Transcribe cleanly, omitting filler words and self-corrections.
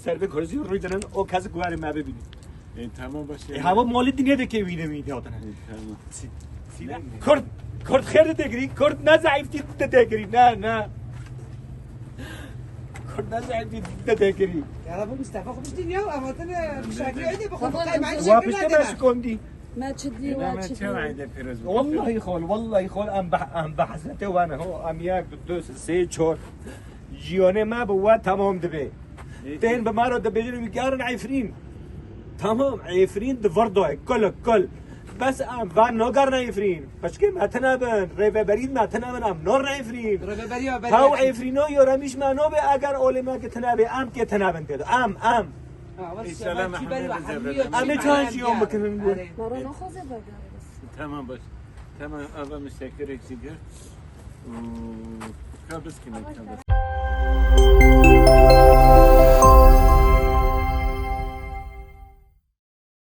serve korzi روی دارن او کسی گوهر ما ببینی تمام باشه هوا مال دیگه ده که وینه میدادن تمام کرد خیر دگری کرد نه ضعیف دگری نه کرد نه ضعیف دگری يا رب مصطفى خبز دنيا اما تنا شاكي عندي بخون طيب معي واپس شاكي تماش کندی ما تشدي ما چه وعده پیروز والله خال والله خال ام بحثته و انا هو ام یک دو سه چهار جیانه ما بود تمام دبه تين بمارو دبيجن بيقارن عفرين تمام عفرين دفردو كل بس ام وان نوغر عفرين بشكي ما تنابن ريفه بريد ما تنابن ام نور عفرين ربا بريا هاو عفرينو يورميش ما نوبه اگر اولما که تنابه ام که تنابن كده ام سلام محمد ام چانش يوم بكن نقول مرة ناخذ بقى بس تمام باش تمام اول مشتكر اكسيجر و خبز كمان